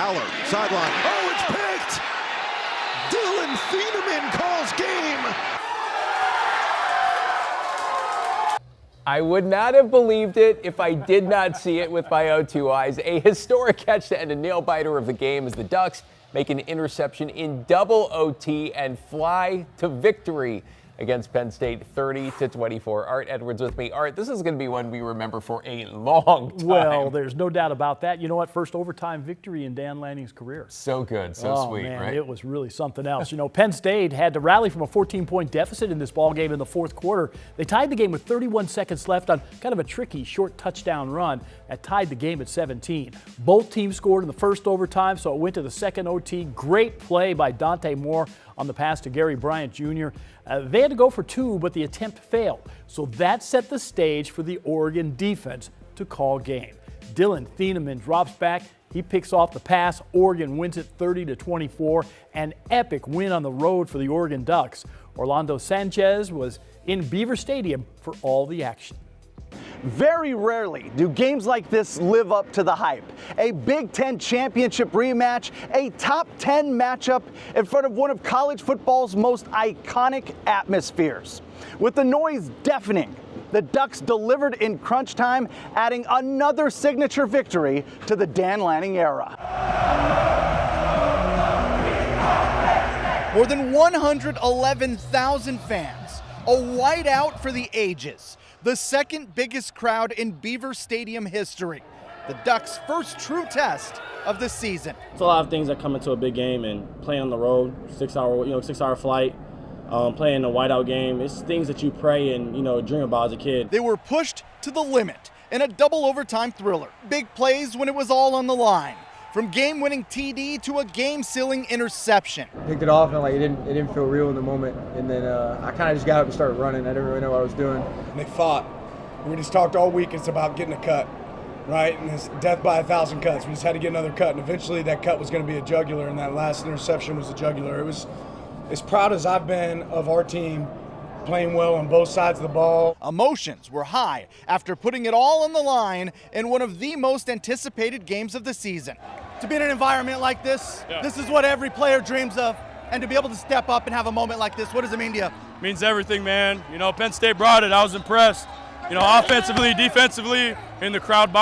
Aller, sideline. Oh, it's picked! Dylan Thieneman calls game. I would not have believed it if I did not see it with my own two eyes. A historic catch to end a nail-biter of the game as the Ducks make an interception in double OT and fly to victory against Penn State 30-24. Art Edwards with me. Art, this is going to be one we remember for a long time. Well, there's no doubt about that. You know what? First overtime victory in Dan Lanning's career. So good, so sweet, man, right? It was really something else. You know, Penn State had to rally from a 14-point deficit in this ball game in the fourth quarter. They tied the game with 31 seconds left on kind of a tricky short touchdown run that tied the game at 17. Both teams scored in the first overtime, so it went to the second OT. Great play by Dante Moore on the pass to Gary Bryant Jr. They had to go for two, but the attempt failed. So that set the stage for the Oregon defense to call game. Dylan Thieneman drops back. He picks off the pass. Oregon wins it 30-24. An epic win on the road for the Oregon Ducks. Orlando Sanchez was in Beaver Stadium for all the action. Very rarely do games like this live up to the hype. A Big Ten championship rematch, a top 10 matchup in front of one of college football's most iconic atmospheres. With the noise deafening, the Ducks delivered in crunch time, adding another signature victory to the Dan Lanning era. More than 111,000 fans, a whiteout for the ages. The second biggest crowd in Beaver Stadium history. The Ducks' first true test of the season. It's a lot of things that come into a big game, and playing on the road, 6-hour flight, playing a whiteout game. It's things that you pray and dream about as a kid. They were pushed to the limit in a double overtime thriller. Big plays when it was all on the line. From game-winning TD to a game-sealing interception. Picked it off and it didn't feel real in the moment. And then I kind of just got up and started running. I didn't really know what I was doing. And they fought. We just talked all week. It's about getting a cut, right? And it's death by 1,000 cuts. We just had to get another cut. And eventually that cut was going to be a jugular, and that last interception was a jugular. It was as proud as I've been of our team playing well on both sides of the ball. Emotions were high after putting it all on the line in one of the most anticipated games of the season. To be in an environment like this, This is what every player dreams of. And to be able to step up and have a moment like this, what does it mean to you? It means everything, man. Penn State brought it. I was impressed. Offensively, defensively, and the crowd,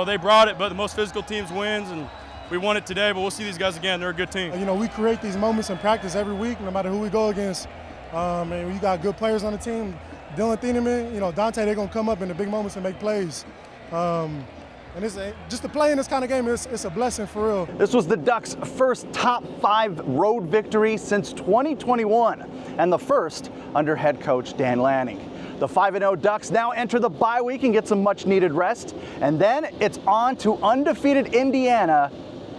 they brought it, but the most physical teams wins, and we won it today, but we'll see these guys again. They're a good team. We create these moments in practice every week, no matter who we go against. And we got good players on the team. Dylan Thieneman, Dante, they're going to come up in the big moments and make plays. And it's just to play in this kind of game, it's a blessing for real. This was the Ducks' first top 5 road victory since 2021, and the first under head coach Dan Lanning. The 5-0 Ducks now enter the bye week and get some much-needed rest, and then it's on to undefeated Indiana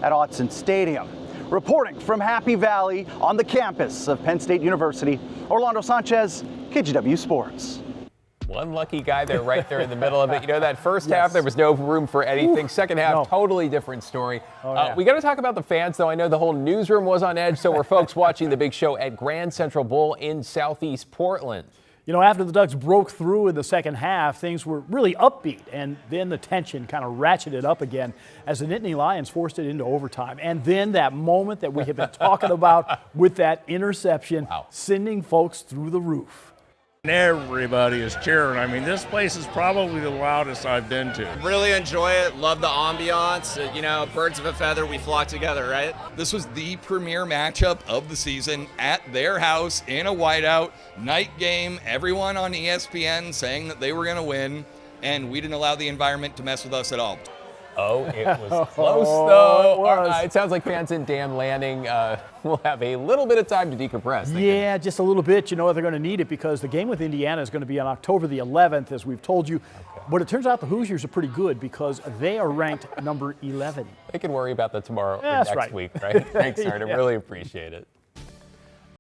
at Autzen Stadium. Reporting from Happy Valley on the campus of Penn State University, Orlando Sanchez, KGW Sports. One lucky guy there, right there in the middle of it. That first half, there was no room for anything. Second half, totally different story. We got to talk about the fans, though. I know the whole newsroom was on edge, so were folks watching the big show at Grand Central Bowl in Southeast Portland. After the Ducks broke through in the second half, things were really upbeat, and then the tension kind of ratcheted up again as the Nittany Lions forced it into overtime. And then that moment that we have been talking about with that interception, sending folks through the roof. Everybody is cheering. I mean, this place is probably the loudest I've been to. Really enjoy it. Love the ambiance. Birds of a feather, we flock together, right? This was the premier matchup of the season at their house in a whiteout night game. Everyone on ESPN saying that they were going to win, and we didn't allow the environment to mess with us at all. Oh, it was close, though. It sounds like fans in Dan Lanning will have a little bit of time to decompress. Yeah, just a little bit. They're going to need it because the game with Indiana is going to be on October the 11th, as we've told you. But it turns out the Hoosiers are pretty good because they are ranked number 11. They can worry about that tomorrow or next week, right? Thanks, Art. I really appreciate it.